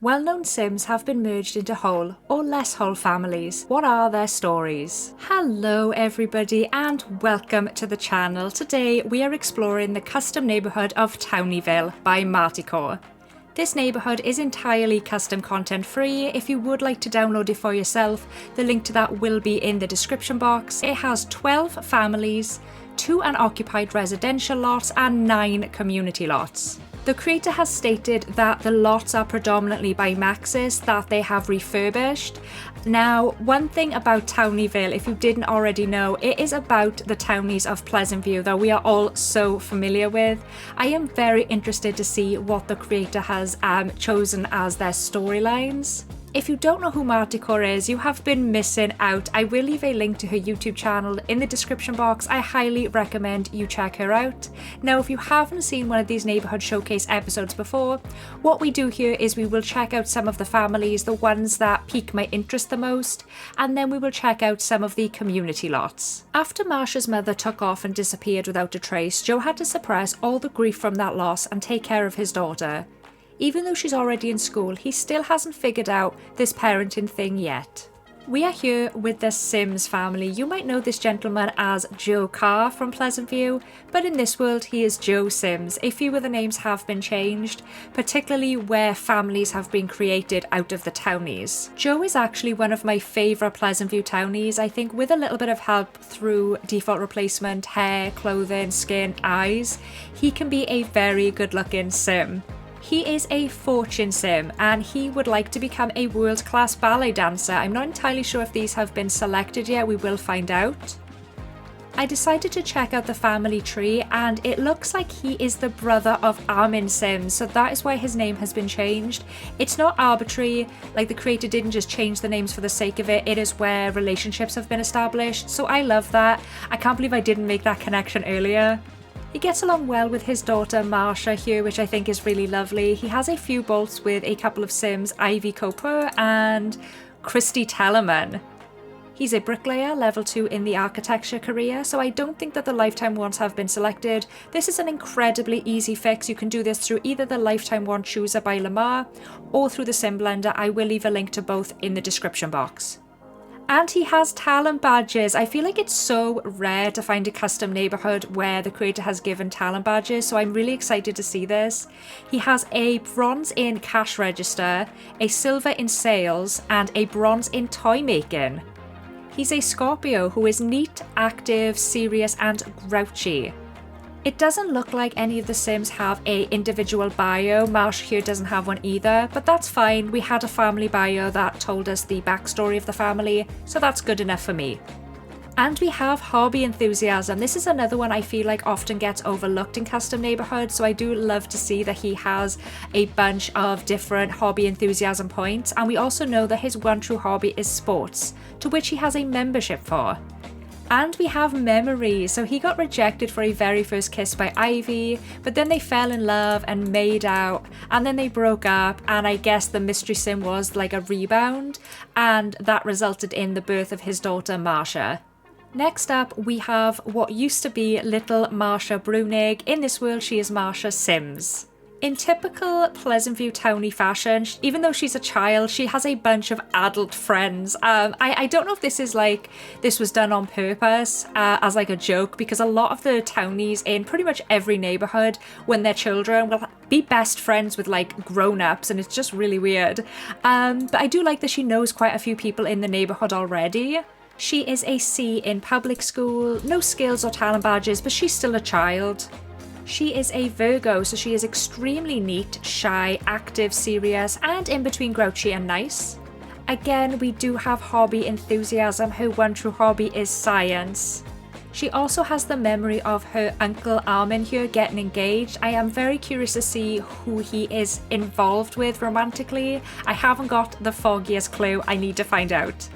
Well-known Sims have been merged into whole or less whole families. What are their stories? Hello everybody and welcome to the channel. Today we are exploring the custom neighbourhood of Townieville by Marticore. This neighbourhood is entirely custom content free. If you would like to download it for yourself, the link to that will be in the description box. It has 12 families, 2 unoccupied residential lots and 9 community lots. The creator has stated that the lots are predominantly by Maxis that they have refurbished. Now, one thing about Townieville, if you didn't already know, it is about the townies of Pleasantview that we are all so familiar with. I am very interested to see what the creator has chosen as their storylines. If you don't know who Marticore is, you have been missing out. I will leave a link to her YouTube channel in the description box. I highly recommend you check her out. Now, if you haven't seen one of these neighbourhood showcase episodes before, what we do here is we will check out some of the families, the ones that pique my interest the most, and then we will check out some of the community lots. After Marsha's mother took off and disappeared without a trace, Joe had to suppress all the grief from that loss and take care of his daughter. Even though she's already in school, he still hasn't figured out this parenting thing yet. We are here with the Sims family. You might know this gentleman as Joe Carr from Pleasantview, but in this world he is Joe Sims. A few of the names have been changed, particularly where families have been created out of the townies. Joe is actually one of my favourite Pleasantview townies. I think with a little bit of help through default replacement, hair, clothing, skin, eyes, he can be a very good looking Sim. He is a fortune sim and he would like to become a world-class ballet dancer. I'm not entirely sure if these have been selected yet, we will find out. I decided to check out the family tree and it looks like he is the brother of Armin Sims, so that is why his name has been changed. It's not arbitrary, like the creator didn't just change the names for the sake of it, it is where relationships have been established, so I love that. I can't believe I didn't make that connection earlier. He gets along well with his daughter Marsha here, which I think is really lovely. He has a few bolts with a couple of Sims, Ivy Cooper and Christy Tellerman. He's a bricklayer, level 2 in the architecture career, so I don't think that the lifetime ones have been selected. This is an incredibly easy fix. You can do this through either the lifetime one chooser by Lamare or through the Sim Blender. I will leave a link to both in the description box. And he has talent badges. I feel like it's so rare to find a custom neighbourhood where the creator has given talent badges, so I'm really excited to see this. He has a bronze in cash register, a silver in sales, and a bronze in toy making. He's a Scorpio who is neat, active, serious, and grouchy. It doesn't look like any of the Sims have a individual bio. Marsh here doesn't have one either, but that's fine. We had a family bio that told us the backstory of the family, so that's good enough for me. And we have hobby enthusiasm. This is another one I feel like often gets overlooked in custom neighbourhoods, so I do love to see that he has a bunch of different hobby enthusiasm points, and we also know that his one true hobby is sports, to which he has a membership for. And we have memories. So he got rejected for a very first kiss by Ivy, but then they fell in love and made out, and then they broke up, and I guess the mystery sim was like a rebound, and that resulted in the birth of his daughter Marsha. Next up, we have what used to be little Marsha Brunig. In this world, she is Marsha Sims. In typical Pleasantview townie fashion, even though she's a child, she has a bunch of adult friends. I don't know if this is like, this was done on purpose as like a joke, because a lot of the townies in pretty much every neighbourhood, when they're children, will be best friends with like grown-ups, and it's just really weird. But I do like that she knows quite a few people in the neighbourhood already. She is a C in public school, no skills or talent badges, but she's still a child. She is a Virgo, so she is extremely neat, shy, active, serious, and in between grouchy and nice. Again, we do have hobby enthusiasm. Her one true hobby is science. She also has the memory of her uncle Armin here getting engaged. I am very curious to see who he is involved with romantically. I haven't got the foggiest clue. I need to find out.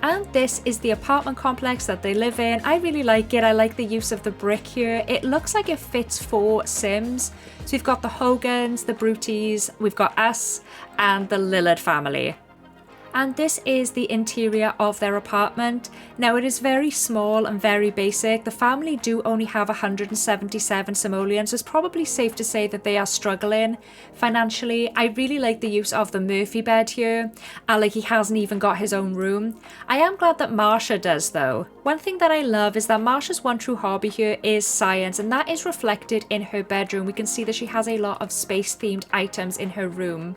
And this is the apartment complex that they live in. I really like it. I like the use of the brick here. It looks like it fits 4 Sims. So we've got the Hogans, the Bruties, we've got us, and the Lillard family. And this is the interior of their apartment. Now it is very small and very basic. The family do only have 177 simoleons, so it's probably safe to say that they are struggling financially. I really like the use of the Murphy bed here. Like he hasn't even got his own room. I am glad that Marsha does though. One thing that I love is that Marsha's one true hobby here is science, and that is reflected in her bedroom. We can see that she has a lot of space themed items in her room.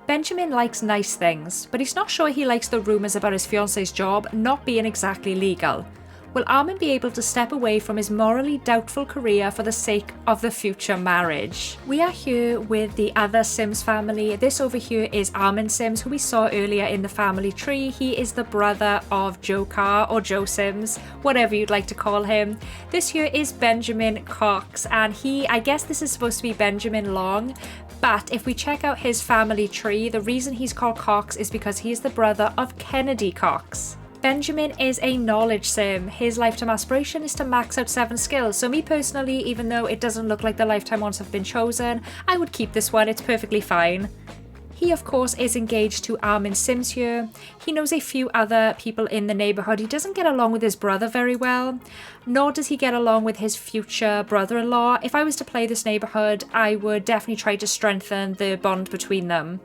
Benjamin likes nice things, but he's not sure he likes the rumours about his fiance's job not being exactly legal. Will Armin be able to step away from his morally doubtful career for the sake of the future marriage? We are here with the other Sims family. This over here is Armin Sims, who we saw earlier in the family tree. He is the brother of Joe Carr, or Joe Sims, whatever you'd like to call him. This here is Benjamin Cox, and I guess this is supposed to be Benjamin Long. But if we check out his family tree, the reason he's called Cox is because he's the brother of Kennedy Cox. Benjamin is a knowledge sim. His lifetime aspiration is to max out 7 skills. So me personally, even though it doesn't look like the lifetime ones have been chosen, I would keep this one. It's perfectly fine. He, of course, is engaged to Armin Sims here. He knows a few other people in the neighbourhood. He doesn't get along with his brother very well, nor does he get along with his future brother-in-law. If I was to play this neighbourhood, I would definitely try to strengthen the bond between them.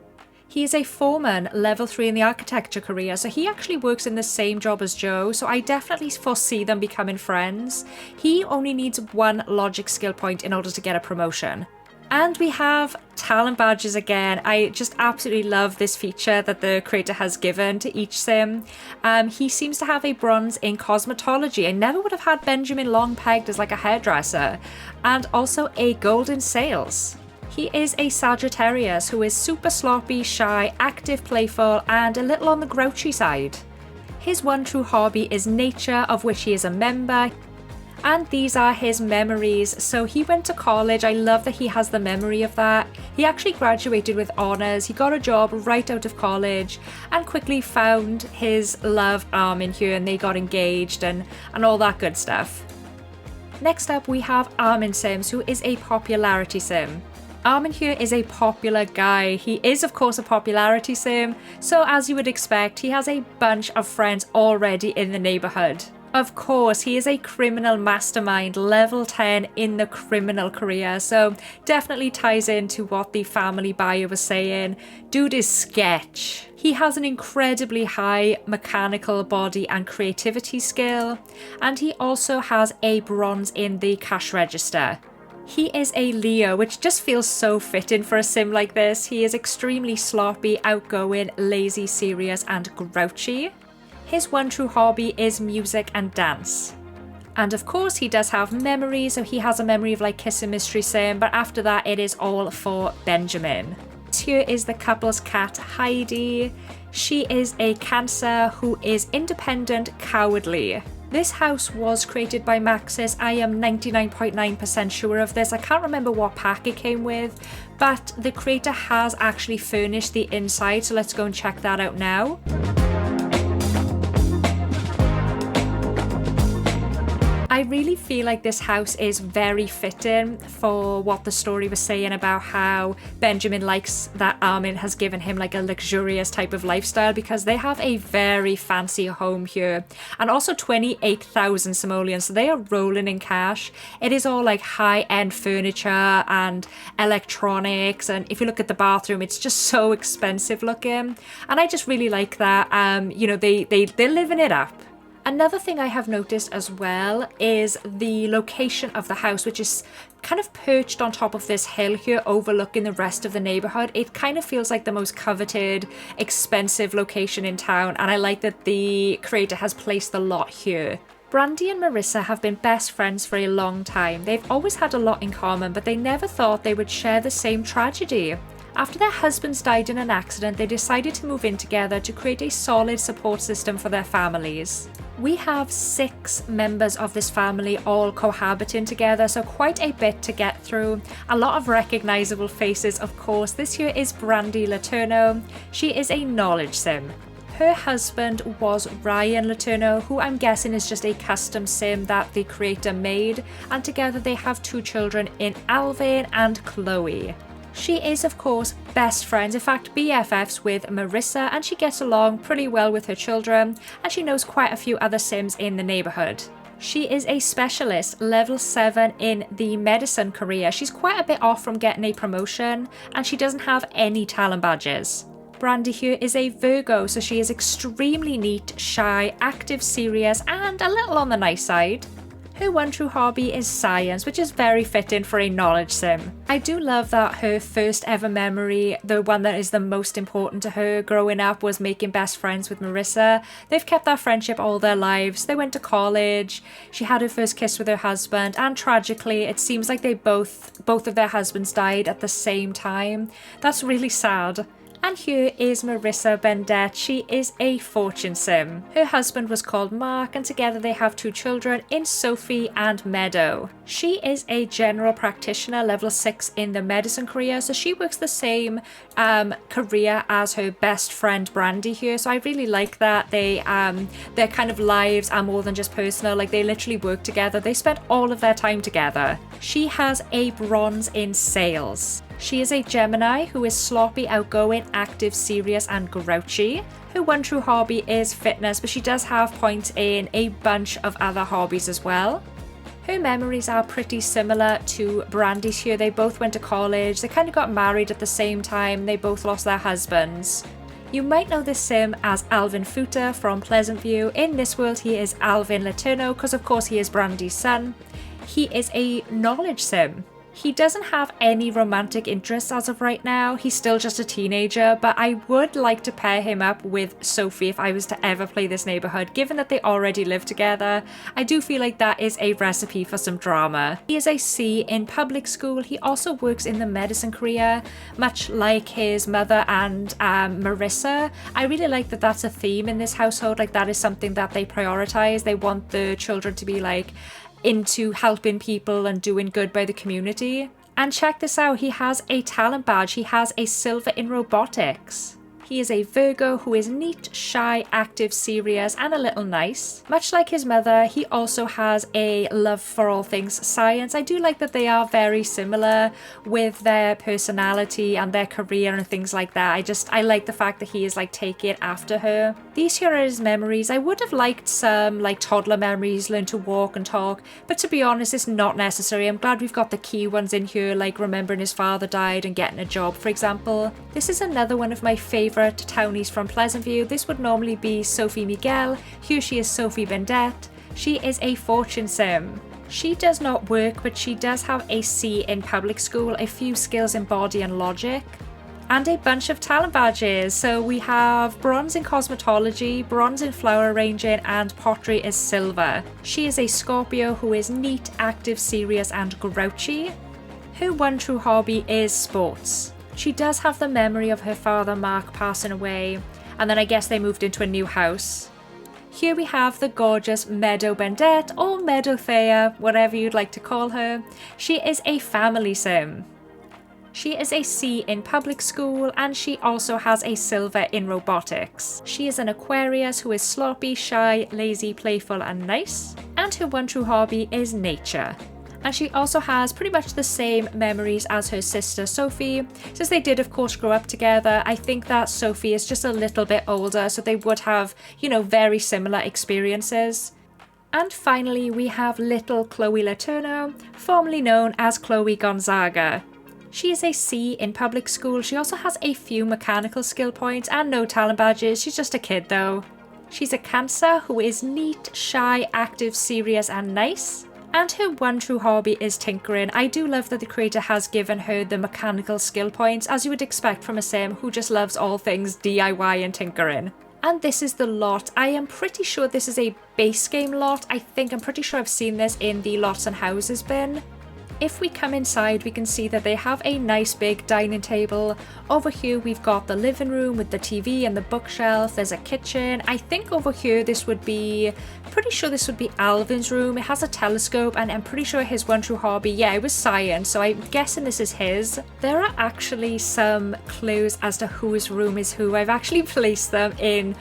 He is a foreman, level 3 in the architecture career, so he actually works in the same job as Joe, so I definitely foresee them becoming friends. He only needs 1 logic skill point in order to get a promotion. And we have talent badges again. I just absolutely love this feature that the creator has given to each sim. He seems to have a bronze in cosmetology. I never would have had Benjamin Long pegged as like a hairdresser. And also a gold in sales. He is a Sagittarius who is super sloppy, shy, active, playful, and a little on the grouchy side. His one true hobby is nature, of which he is a member. And these are his memories. So he went to college. I love that he has the memory of that. He actually graduated with honours. He got a job right out of college and quickly found his love Armin here, and they got engaged and all that good stuff. Next up we have Armin Sims, who is a popularity sim. Armin here is a popular guy. He is of course a popularity sim, so as you would expect, he has a bunch of friends already in the neighbourhood. Of course, he is a criminal mastermind, level 10 in the criminal career, so definitely ties into what the family bio was saying. Dude is sketch. He has an incredibly high mechanical body and creativity skill, and he also has a bronze in the cash register. He is a Leo, which just feels so fitting for a sim like this. He is extremely sloppy, outgoing, lazy, serious, and grouchy. His one true hobby is music and dance. And of course he does have memories, so he has a memory of like Kiss and Mystery Sim, but after that it is all for Benjamin. Here is the couple's cat Heidi. She is a Cancer who is independent, cowardly. This house was created by Maxis. I am 99.9% sure of this. I can't remember what pack it came with, but the creator has actually furnished the inside, so let's go and check that out now. I really feel like this house is very fitting for what the story was saying about how Benjamin likes that Armin has given him like a luxurious type of lifestyle, because they have a very fancy home here and also 28,000 simoleons, so they are rolling in cash. It is all like high-end furniture and electronics, and if you look at the bathroom, it's just so expensive looking, and I just really like that. They're living it up. Another thing I have noticed as well is the location of the house, which is kind of perched on top of this hill here overlooking the rest of the neighborhood. It kind of feels like the most coveted, expensive location in town, and I like that the creator has placed the lot here. Brandy and Marissa have been best friends for a long time. They've always had a lot in common, but they never thought they would share the same tragedy. After their husbands died in an accident, they decided to move in together to create a solid support system for their families. We have 6 members of this family all cohabiting together, so quite a bit to get through. A lot of recognizable faces, of course. This here is Brandy Letourneau. She is a knowledge sim. Her husband was Ryan Letourneau, who I'm guessing is just a custom sim that the creator made, and together they have 2 children in Alvin and Chloe. She is, of course, best friends, in fact BFFs with Marissa, and she gets along pretty well with her children, and she knows quite a few other Sims in the neighbourhood. She is a specialist, level 7 in the medicine career. She's quite a bit off from getting a promotion, and she doesn't have any talent badges. Brandy here is a Virgo, so she is extremely neat, shy, active, serious, and a little on the nice side. Her one true hobby is science, which is very fitting for a knowledge sim. I do love that her first ever memory, the one that is the most important to her growing up, was making best friends with Marissa. They've kept that friendship all their lives. They went to college, she had her first kiss with her husband, and tragically it seems like they both of their husbands died at the same time. That's really sad. And here is Marissa Bendette. She is a fortune sim. Her husband was called Mark, and together they have 2 children in Sophie and Meadow. She is a general practitioner, level 6 in the medicine career, so she works the same career as her best friend Brandy here. So I really like that their kind of lives are more than just personal. Like, they literally work together. They spend all of their time together. She has a bronze in sales. She is a Gemini who is sloppy, outgoing, active, serious, and grouchy. Her one true hobby is fitness, but she does have points in a bunch of other hobbies as well. Her memories are pretty similar to Brandy's here. They both went to college, they kind of got married at the same time, they both lost their husbands. You might know this sim as Alvin Futa from Pleasantview. In this world he is Alvin Laterno because of course he is Brandy's son. He is a knowledge sim. He doesn't have any romantic interests as of right now. He's still just a teenager, but I would like to pair him up with Sophie if I was to ever play this neighbourhood. Given that they already live together, I do feel like that is a recipe for some drama. He is a C in public school. He also works in the medicine career, much like his mother and Marissa. I really like that that's a theme in this household. Like, that is something that they prioritise. They want the children to be like into helping people and doing good by the community. And check this out, he has a talent badge. He has a silver in robotics. He is a Virgo who is neat, shy, active, serious, and a little nice. Much like his mother, he also has a love for all things science. I do like that they are very similar with their personality and their career and things like that. I like the fact that he is like taking after her. These here are his memories. I would have liked some like toddler memories, learn to walk and talk, but to be honest, it's not necessary. I'm glad we've got the key ones in here, like remembering his father died and getting a job, for example. This is another one of my favourite townies from Pleasantview. This would normally be Sophie Miguel. Here she is Sophie Bendette. She is a fortune sim. She does not work, but she does have a C in public school, a few skills in body and logic, and a bunch of talent badges. So we have bronze in cosmetology, bronze in flower arranging, and pottery is silver. She is a Scorpio who is neat, active, serious, and grouchy. Her one true hobby is sports. She does have the memory of her father Mark passing away, and then I guess they moved into a new house. Here we have the gorgeous Meadow Bendette, or Meadow Thea, whatever you'd like to call her. She is a family sim. She is a C in public school, and she also has a silver in robotics. She is an Aquarius who is sloppy, shy, lazy, playful, and nice. And her one true hobby is nature. And she also has pretty much the same memories as her sister Sophie. Since they did of course grow up together, I think that Sophie is just a little bit older, so they would have, you know, very similar experiences. And finally we have little Chloe Laterno, formerly known as Chloe Gonzaga. She is a C in public school. She also has a few mechanical skill points and no talent badges. She's just a kid though. She's a Cancer who is neat, shy, active, serious, and nice. And her one true hobby is tinkering. I do love that the creator has given her the mechanical skill points, as you would expect from a sim who just loves all things DIY and tinkering. And this is the lot. I am pretty sure this is a base game lot. I'm pretty sure I've seen this in the lots and houses bin. If we come inside, we can see that they have a nice big dining table. Over here we've got the living room with the TV and the bookshelf. There's a kitchen. I think over here pretty sure this would be Alvin's room. It has a telescope, and I'm pretty sure his one true hobby, yeah, it was science, so I'm guessing this is his. There are actually some clues as to whose room is who. I've actually placed them in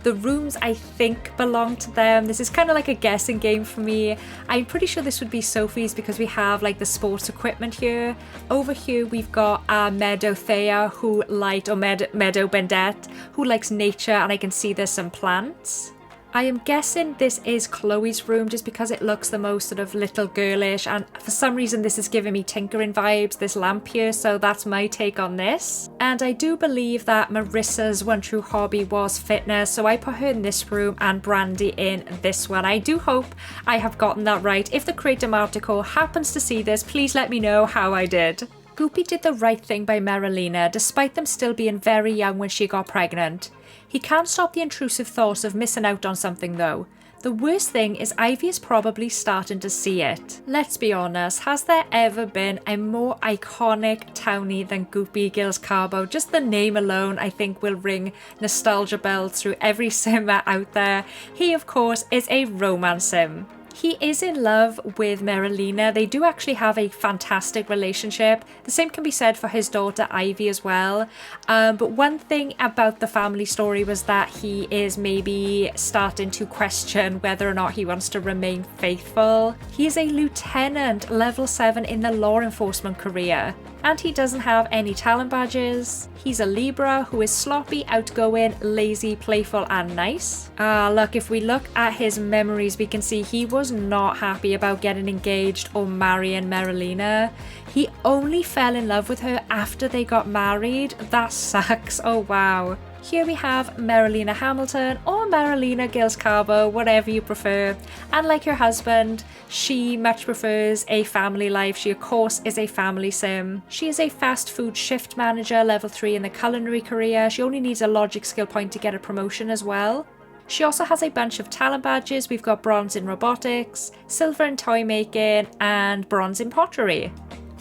The rooms I think belong to them. This is kind of like a guessing game for me. I'm pretty sure this would be Sophie's because we have like the sports equipment here. Over here we've got Meadow Thea Meadow Bendette who likes nature, and I can see there's some plants. I am guessing this is Chloe's room just because it looks the most sort of little girlish, and for some reason this is giving me tinkering vibes, this lamp here, so that's my take on this. And I do believe that Marissa's one true hobby was fitness, so I put her in this room and Brandy in this one. I do hope I have gotten that right. If the creator Marticore happens to see this, please let me know how I did. Goopy did the right thing by Marilena, despite them still being very young when she got pregnant. He can't stop the intrusive thoughts of missing out on something though. The worst thing is Ivy is probably starting to see it. Let's be honest, has there ever been a more iconic townie than Goopy Gills Carbo? Just the name alone I think will ring nostalgia bells through every simmer out there. He of course is a romance sim. He is in love with Marilena. They do actually have a fantastic relationship. The same can be said for his daughter Ivy as well. But one thing about the family story was that he is maybe starting to question whether or not he wants to remain faithful. He is a lieutenant, level 7 in the law enforcement career. And he doesn't have any talent badges. He's a Libra who is sloppy, outgoing, lazy, playful and nice. Look, if we look at his memories, we can see he was not happy about getting engaged or marrying Marilena. He only fell in love with her after they got married. That sucks. Oh wow. Here we have Marilena Hamilton or Marilena Gills Carbo, whatever you prefer. And like her husband, she much prefers a family life. She of course is a family sim. She is a fast food shift manager, level 3 in the culinary career. She only needs a logic skill point to get a promotion as well. She also has a bunch of talent badges. We've got bronze in robotics, silver in toy making, and bronze in pottery.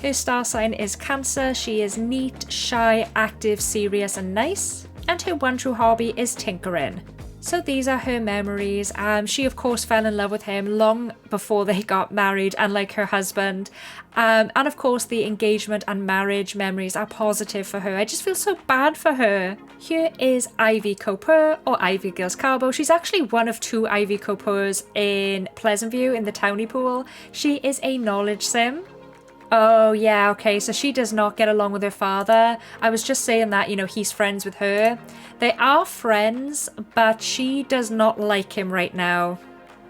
Her star sign is Cancer. She is neat, shy, active, serious, and nice. And her one true hobby is tinkering. So these are her memories. She of course fell in love with him long before they got married, unlike her husband. And of course the engagement and marriage memories are positive for her. I just feel so bad for her. Here is Ivy Cooper or Ivy Gills Carbo. She's actually one of 2 Ivy Coopers in Pleasantview in the Townie pool. She is a knowledge sim. Oh yeah, okay, so she does not get along with her father. I was just saying that, you know, he's friends with her. They are friends, but she does not like him right now.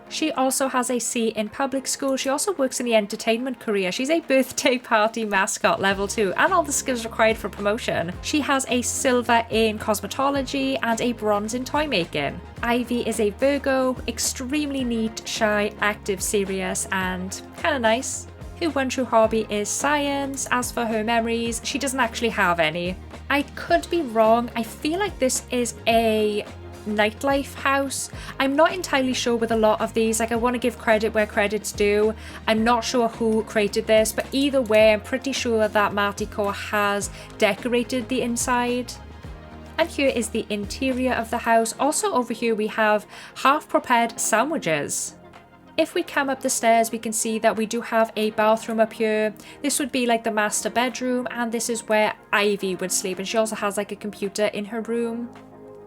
She also has a C in public school. She also works in the entertainment career. She's a birthday party mascot level 2 and all the skills required for promotion. She has a silver in cosmetology and a bronze in toy making. Ivy is a Virgo, extremely neat, shy, active, serious, and kind of nice. Her one true hobby is science. As for her memories, she doesn't actually have any. I could be wrong. I feel like this is a nightlife house. I'm not entirely sure with a lot of these. Like, I want to give credit where credit's due. I'm not sure who created this, but either way, I'm pretty sure that Marticore has decorated the inside. And here is the interior of the house. Also over here we have half prepared sandwiches. If we come up the stairs, we can see that we do have a bathroom up here. This would be like the master bedroom, and this is where Ivy would sleep, and she also has like a computer in her room.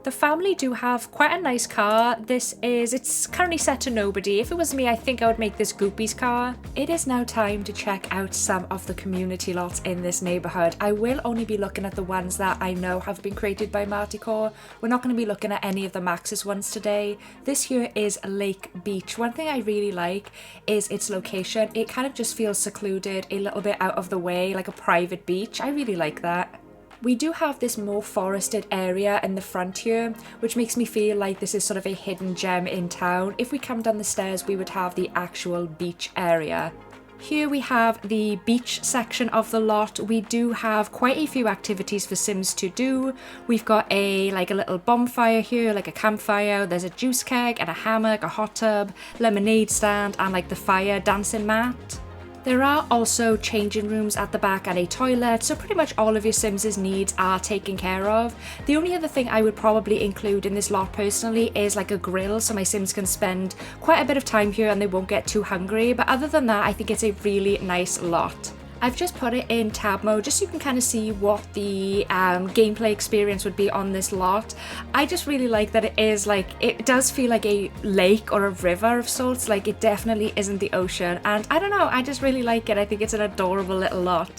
The family do have quite a nice car. It's currently set to nobody. If it was me, I think I would make this Goopy's car. It is now time to check out some of the community lots in this neighbourhood. I will only be looking at the ones that I know have been created by Marticore. We're not going to be looking at any of the Max's ones today. This here is Lake Beach. One thing I really like is its location. It kind of just feels secluded, a little bit out of the way, like a private beach. I really like that. We do have this more forested area in the front here, which makes me feel like this is sort of a hidden gem in town. If we come down the stairs, we would have the actual beach area. Here we have the beach section of the lot. We do have quite a few activities for Sims to do. We've got a little bonfire here, like a campfire. There's a juice keg and a hammock, a hot tub, lemonade stand, and like the fire dancing mat. There are also changing rooms at the back and a toilet, so pretty much all of your Sims' needs are taken care of. The only other thing I would probably include in this lot personally is like a grill, so my Sims can spend quite a bit of time here and they won't get too hungry. But other than that, I think it's a really nice lot. I've just put it in tab mode just so you can kind of see what the gameplay experience would be on this lot. I just really like that it does feel like a lake or a river of sorts, like it definitely isn't the ocean, and I don't know, I just really like it. I think it's an adorable little lot.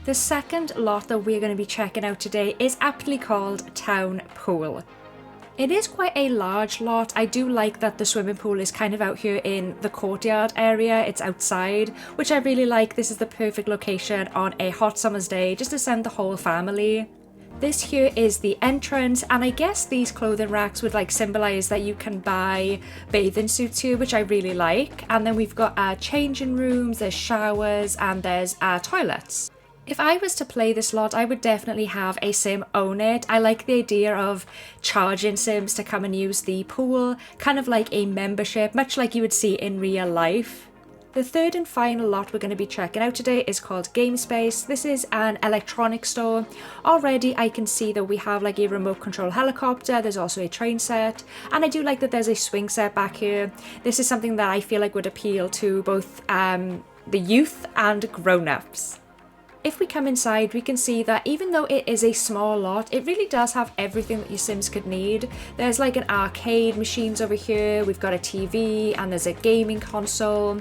The second lot that we're going to be checking out today is aptly called Town Pool. It is quite a large lot. I do like that the swimming pool is kind of out here in the courtyard area. It's outside, which I really like. This is the perfect location on a hot summer's day just to send the whole family. This here is the entrance, and I guess these clothing racks would like symbolize that you can buy bathing suits here, which I really like. And then we've got changing rooms, there's showers, and there's toilets. If I was to play this lot, I would definitely have a sim own it. I like the idea of charging sims to come and use the pool, kind of like a membership, much like you would see in real life. The third and final lot we're going to be checking out today is called Game Space. This is an electronics store. Already I can see that we have like a remote control helicopter, there's also a train set, and I do like that there's a swing set back here. This is something that I feel like would appeal to both the youth and grown-ups. If we come inside, we can see that even though it is a small lot, it really does have everything that your Sims could need. There's like an arcade machines over here, we've got a TV, and there's a gaming console.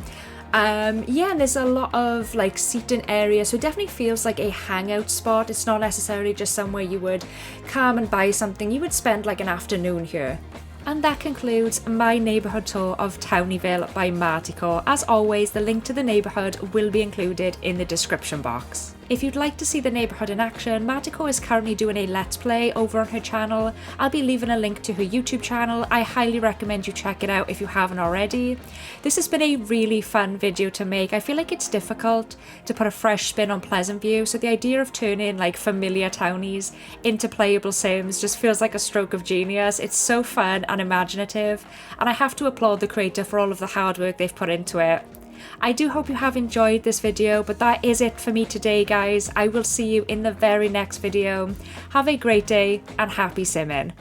And there's a lot of like seating areas, so it definitely feels like a hangout spot. It's not necessarily just somewhere you would come and buy something. You would spend like an afternoon here. And that concludes my neighbourhood tour of Townieville by Marticore. As always, the link to the neighbourhood will be included in the description box. If you'd like to see the neighbourhood in action, Marticore is currently doing a Let's Play over on her channel. I'll be leaving a link to her YouTube channel. I highly recommend you check it out if you haven't already. This has been a really fun video to make. I feel like it's difficult to put a fresh spin on Pleasantview, so the idea of turning like familiar townies into playable sims just feels like a stroke of genius. It's so fun and imaginative, and I have to applaud the creator for all of the hard work they've put into it. I do hope you have enjoyed this video, but that is it for me today, guys. I will see you in the very next video. Have a great day and happy simming.